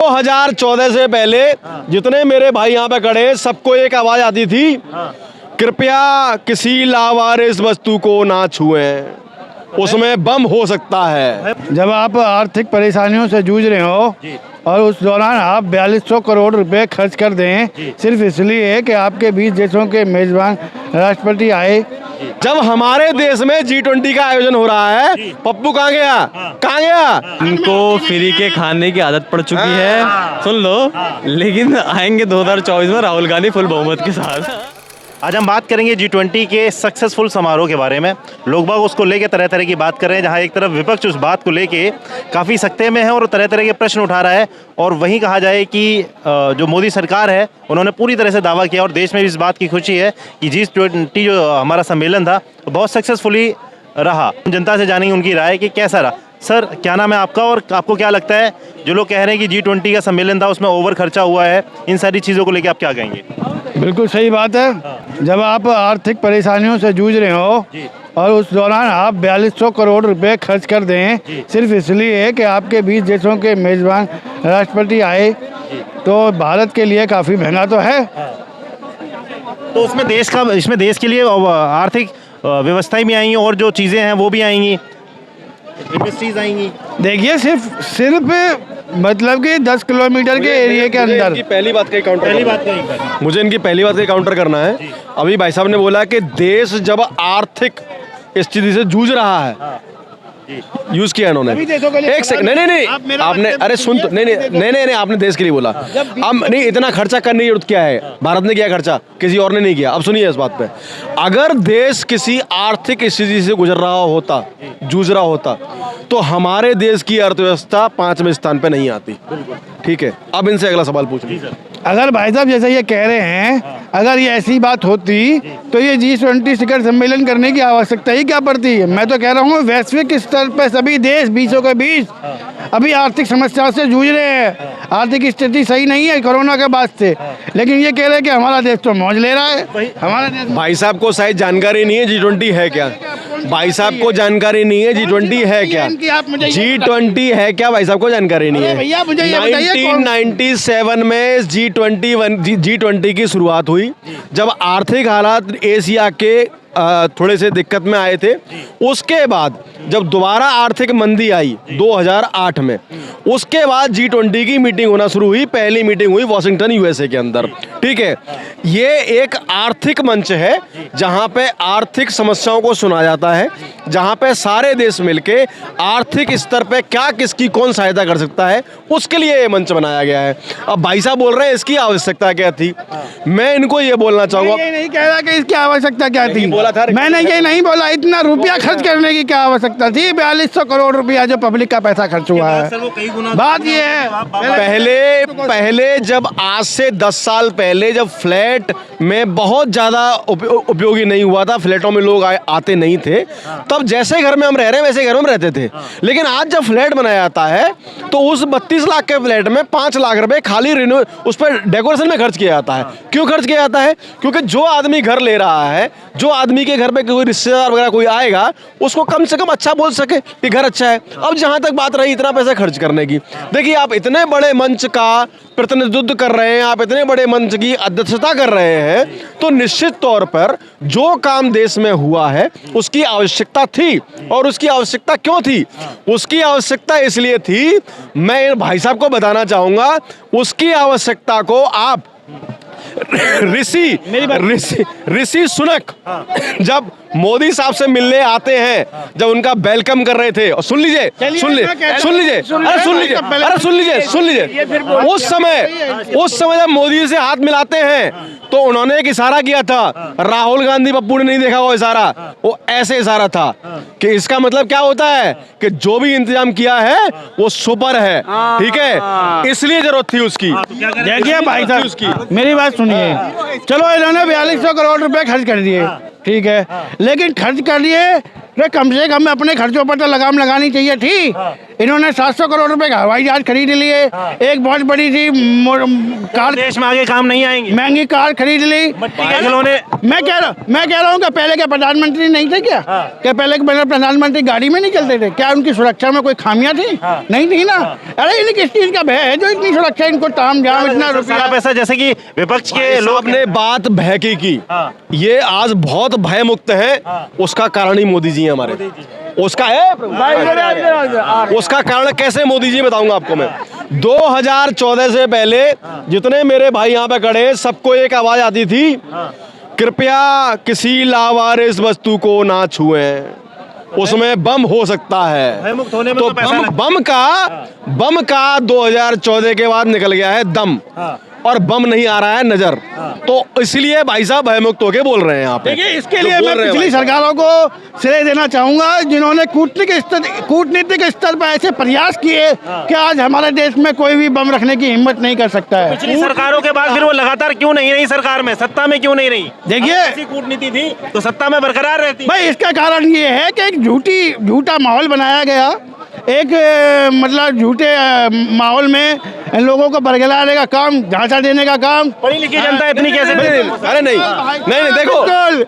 2014 से पहले जितने मेरे भाई यहाँ पे खड़े हैं, सबको एक आवाज आती थी, कृपया किसी लावारिस वस्तु को ना छुएं, उसमें बम हो सकता है। जब आप आर्थिक परेशानियों से जूझ रहे हो और उस दौरान आप 4200 करोड़ रुपए खर्च कर दें सिर्फ इसलिए कि आपके 20 देशों के मेजबान राष्ट्रपति आए। जब हमारे देश में G20 का आयोजन हो रहा है, पप्पू कहाँ गया? कहाँ गया? इनको फ्री के खाने की आदत पड़ चुकी है, सुन लो। लेकिन आएंगे 2024 में राहुल गांधी फुल बहुमत के साथ। आज हम बात करेंगे G20 के सक्सेसफुल समारोह के बारे में। लोग बाग उसको लेके तरह तरह की बात कर रहे हैं, जहां एक तरफ विपक्ष उस बात को लेके काफ़ी सख्ते में है और तरह तरह के प्रश्न उठा रहा है, और वहीं कहा जाए कि जो मोदी सरकार है उन्होंने पूरी तरह से दावा किया और देश में भी इस बात की खुशी है कि G20 जो हमारा सम्मेलन था बहुत सक्सेसफुली रहा। जनता से जानेंगे उनकी राय कि कैसा रहा। सर, क्या नाम है आपका और आपको क्या लगता है जो लोग कह रहे हैं कि G20 का सम्मेलन था उसमें ओवर खर्चा हुआ है, इन सारी चीज़ों को लेकर आप क्या कहेंगे? बिल्कुल सही बात है। जब आप आर्थिक परेशानियों से जूझ रहे हो और उस दौरान आप 4200 करोड़ रुपए खर्च कर दें सिर्फ इसलिए कि आपके 20 देशों के मेजबान राष्ट्रपति आए, तो भारत के लिए काफ़ी महंगा तो है। तो उसमें देश के लिए आर्थिक व्यवस्थाएं भी आएंगी और जो चीज़ें हैं वो भी आएंगी, इंडस्ट्रीज आएंगी। देखिए सिर्फ मतलब कि 10 किलोमीटर के एरिया के अंदर मुझे इनकी पहली बात का काउंटर करना है। अभी भाई साहब ने बोला कि देश जब आर्थिक स्थिति से जूझ रहा है, यूज किया इन्होंने। एक सेकंड, नहीं आपने, अरे सुन तो, नहीं आपने देश के लिए बोला। अब नहीं, इतना खर्चा करने की जरूरत क्या है? भारत ने किया खर्चा, किसी और ने नहीं किया। अब सुनिए इस बात पे, अगर देश किसी आर्थिक स्थिति से गुजर रहा होता, जूझ रहा होता, तो हमारे देश की अर्थव्यवस्था 5वें स्थान पे नहीं आती। ठीक है, अब इनसे अगला सवाल पूछ लीजिए। अगर भाई साहब जैसे ये कह रहे हैं, अगर ये ऐसी बात होती तो ये G20 शिखर सम्मेलन करने की आवश्यकता ही क्या पड़ती है? मैं तो कह रहा हूँ वैश्विक स्तर पर सभी देश 20 के 20 अभी आर्थिक समस्याओं से जूझ रहे हैं। आर्थिक स्थिति सही नहीं है कोरोना के बाद से, लेकिन ये कह रहे हैं कि हमारा देश तो मौज ले रहा है। हमारा देश, भाई साहब को शायद जानकारी नहीं है G20 है क्या। भाई साहब को जानकारी नहीं है G20 है क्या। G20 है क्या, भाई साहब को जानकारी नहीं है। भैया मुझे ये बताइए, 1997 में G20 की शुरुआत हुई, जब आर्थिक हालात एशिया के थोड़े से दिक्कत में आए थे। उसके बाद जब दोबारा आर्थिक मंदी आई 2008 में, उसके बाद G20 की मीटिंग होना शुरू हुई। पहली मीटिंग हुई वॉशिंगटन USA के अंदर। ठीक है, ये एक आर्थिक मंच है जहां पे आर्थिक समस्याओं को सुना जाता है, जहां पे सारे देश मिलके आर्थिक स्तर पे क्या किसकी कौन सहायता कर सकता है, उसके लिए ये मंच बनाया गया है। अब भाई साहब बोल रहे हैं इसकी आवश्यकता क्या थी, मैं इनको ये बोलना चाहूँगा। ये नहीं कह रहा कि इसकी आवश्यकता क्या थी, मैंने ये नहीं बोला। इतना रुपया खर्च करने की क्या आवश्यकता थी? 4200 करोड़ रुपया जो पब्लिक का पैसा खर्च हुआ है। बात ये है, पहले जब आज से 10 साल पहले जब फ्लैट में बहुत ज्यादा उपयोगी नहीं हुआ था, फ्लैटों में लोग आते नहीं थे, तब जैसे घर में हम रह रहे हैं वैसे घर में रहते थे। लेकिन आज जब फ्लैट बनाया जाता है तो उस 32 लाख के फ्लैट में 5 लाख रुपए खाली उस पर डेकोरेशन में खर्च किया जाता है। क्यों खर्च किया जाता है? क्योंकि जो आदमी घर ले रहा है, जो आदमी के घर पे कोई रिश्तेदार वगैरह कोई आएगा, उसको कम से कम अच्छा बोल सके कि घर अच्छा है। अब जहां तक बात रही इतना पैसा खर्च करने की, देखिए आप इतने बड़े मंच का प्रतिनिधित्व कर रहे हैं, आप इतने बड़े मंच की अध्यक्षता कर रहे हैं, तो निश्चित तौर पर जो काम देश में हुआ है उसकी आवश्यकता थी। और उसकी आवश्यकता क्यों थी? उसकी आवश्यकता इसलिए थी, मैं भाई साहब को बताना चाहूंगा, उसकी आवश्यकता को आप ऋषि सुनक जब मोदी साहब से मिलने आते हैं, जब उनका वेलकम कर रहे थे, और सुन लीजिए उस समय जब मोदी से हाथ मिलाते हैं तो उन्होंने एक इशारा किया था। राहुल गांधी पप्पू ने नहीं देखा वो इशारा, वो ऐसे इशारा था कि इसका मतलब क्या होता है कि जो भी इंतजाम किया है वो सुपर है। ठीक है, इसलिए जरूरत थी उसकी। देखिए भाई साहब उसकी मेरी बात सुनिए, चलो इन्होंने 4200 करोड़ रुपए खर्च कर दिए, ठीक है, लेकिन खर्च कर दिए तो कम से कम अपने खर्चों पर तो लगाम लगानी चाहिए थी। इन्होंने 700 करोड़ रुपए का हवाई जहाज खरीद लिए, एक बहुत बड़ी सी कार, देश में आगे काम नहीं आएंगे, महंगी कार खरीद ली। खिलौने। मैं कह रहा हूँ कि पहले के प्रधानमंत्री नहीं थे क्या? क्या पहले के प्रधानमंत्री गाड़ी में नहीं चलते थे? क्या उनकी सुरक्षा में कोई खामियां थी? नहीं थी ना। अरे इन्हें किस चीज का भय है जो इतनी सुरक्षा, इनको ताम झाम इतना रुपया पैसा, जैसे कि विपक्ष के लोग ने बात भय की ये आज बहुत भय मुक्त है, उसका कारण ही मोदी जी हैं हमारे। उसका है, उसका कारण कैसे मोदी जी बताऊंगा आपको मैं। 2014 से पहले जितने मेरे भाई यहाँ पे खड़े हैं, सबको एक आवाज आती थी, कृपया किसी लावारिस वस्तु को ना छुएं, उसमें बम हो सकता है। तो बम का 2014 के बाद निकल गया है दम, और बम नहीं आ रहा है नजर। तो इसलिए भाई साहब भयमुक्त होके बोल रहे हैं यहाँ पे। देखिए, इसके लिए मैं पिछली सरकारों को श्रेय देना चाहूंगा, जिन्होंने कूटनीतिक स्तर पर ऐसे प्रयास किए कि आज हमारे देश में कोई भी बम रखने की हिम्मत नहीं कर सकता है। पिछली सरकारों के बाद फिर वो लगातार क्यों नहीं रही सरकार में, सत्ता में क्यों नहीं रही? देखिए, ऐसी कूटनीति थी तो सत्ता में बरकरार रहती। भाई इसका कारण ये है कि एक झूठा माहौल बनाया गया, एक मतलब झूठे माहौल में लोगों को बरगलाने का काम, झांसा देने का काम। पढ़ी लिखी जनता इतनी कैसे? अरे नहीं देखो,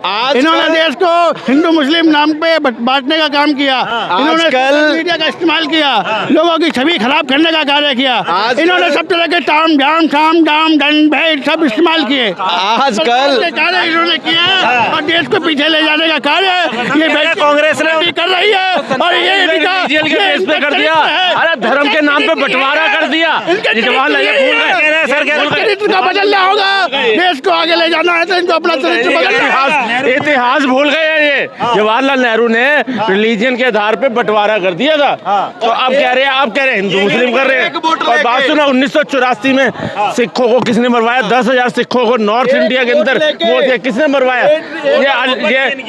आज इन्होंने देश को हिंदू मुस्लिम नाम पे बांटने का काम किया, इन्होंने सोशल मीडिया का इस्तेमाल किया, लोगों की छवि खराब करने का कार्य किया, इन्होंने सब तरह के ताम झाम गन भेद सब इस्तेमाल किए, आजकल कार्य इन्होंने किया और देश को पीछे ले जाने का कार्य ये कांग्रेस ने कर रही है। और ये कर दिया, अरे धर्म के नाम पे बंटवारा कर दिया। चरित्र का बदलना होगा, देश को आगे ले जाना है तो इनको अपना चरित्र बदलना। इतिहास भूल गए हैं ये। जवाहरलाल नेहरू ने रिलीजन के आधार पे बंटवारा कर दिया था, तो अब कह रहे हैं हिंदू मुस्लिम कर रहे हैं। और बात सुना, 1984 में सिखों को किसने मरवाया? 10,000 सिखों को नॉर्थ इंडिया के अंदर किसने मरवाया?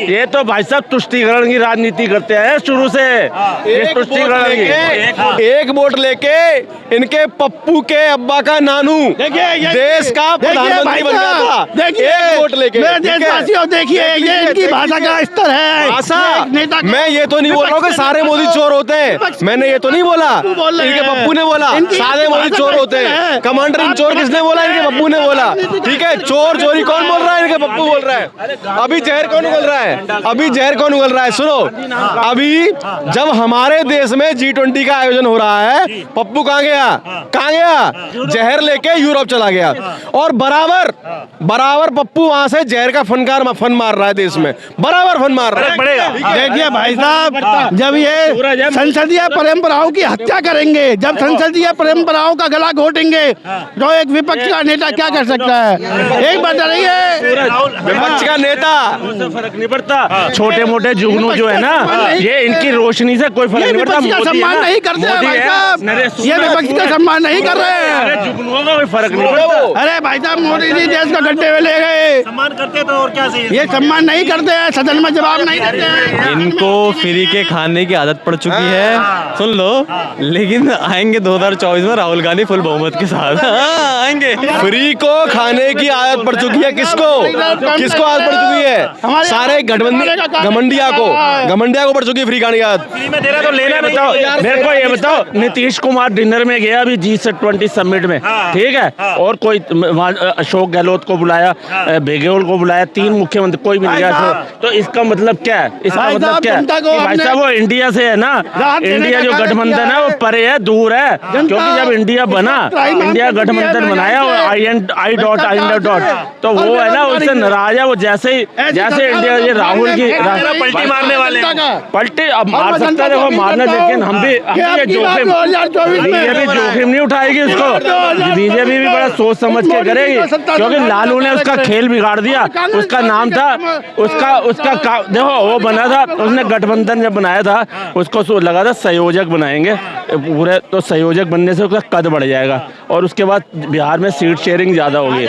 ये तो भाई साहब तुष्टीकरण की राजनीति करते हैं शुरू से। एक वोट लेके इनके पप्पू के अब्बा का नानू देश का प्रधानमंत्री बन गया था। देखिए, एक वोट लेके। देशवासियों देखिए, ये इनकी भाषा का स्तर है। भाषा, मैं ये तो नहीं बोल रहा हूँ कि सारे मोदी चोर होते हैं, मैंने ये तो नहीं बोला, इनके पप्पू ने बोला सारे मोदी चोर होते हैं। कमांडर इन चोर किसने बोला? इनके पप्पू ने बोला। ठीक है, चोर चोरी कौन बोल रहा है? इनके पप्पू बोल रहा है। अभी जहर कौन उगल रहा है? सुनो, अभी जब हमारे देश में G20 का आयोजन हो रहा है, पप्पू कहाँ गया? जहर लेके यूरोप चला गया, और बराबर पप्पू वहां से जहर का फन मार रहा है देश में, बराबर फन मार रहा है। देखिए भाई साहब, जब ये संसदीय परंपराओं की हत्या करेंगे, जब संसदीय परंपराओं का गला घोटेंगे, तो एक विपक्ष का नेता क्या कर सकता है? एक बात रही विपक्ष का नेता फर्क नहीं पड़ता। छोटे मोटे जुगनू जो है ना, ये इनकी रोशनी से कोई फर्क नहीं पड़ता। सम्मान नहीं करते हैं भाई साहब, ये विपक्ष का सम्मान नहीं कर रहे हैं। जुगनुओं का कोई फर्क नहीं पड़ता। अरे भाई साहब, मोदी जी देश को गड्ढे में ले गए। सम्मान करते तो और क्या चाहिए? ये सम्मान नहीं करते हैं, सदन में जवाब नहीं देते हैं। इनको फ्री के खाने की आदत पड़ चुकी है, सुन लो। लेकिन आएंगे 2024 में राहुल गांधी फुल बहुमत के साथ आएंगे। फ्री को खाने की आदत पड़ चुकी है। किसको आदत पड़ चुकी है? सारे घमंडिया को पड़ चुकी है फ्री खाने की आदत। फ्री में दे रहा तो लेना नहीं। बताओ मेरे को, ये बताओ, नीतीश कुमार डिनर में गया अभी G20 समिट में, ठीक है, और कोई अशोक गहलोत को बुलाया, बेगेल को बुलाया, 3 मुख्यमंत्री, कोई भी नहीं गया। तो इसका मतलब क्या है? इसका मतलब क्या है? भाई साहब, वो इंडिया से है ना, इंडिया जो गठबंधन है वो परे है, दूर है। क्योंकि जब इंडिया बना, इंडिया गठबंधन बनाया, आई डॉट, तो वो है ना, उससे नाराज है वो। जैसे इंडिया, ये राहुल की पलटी मारने वाले, पलटी अब मार सकता है, मारना, लेकिन हम भी ये जोखिम नहीं उठाएगी उसको। बीजेपी भी बड़ा सोच समझ के करेगी, क्योंकि लालू ने उसका खेल बिगाड़ दिया। उसका नाम था, उसका देखो, वो बना था, उसने गठबंधन जब बनाया था, उसको लगा था संयोजक बनाएंगे पूरे, तो संयोजक बनने से उसका कद बढ़ जाएगा, और उसके बाद बिहार में सीट शेयरिंग ज्यादा होगी।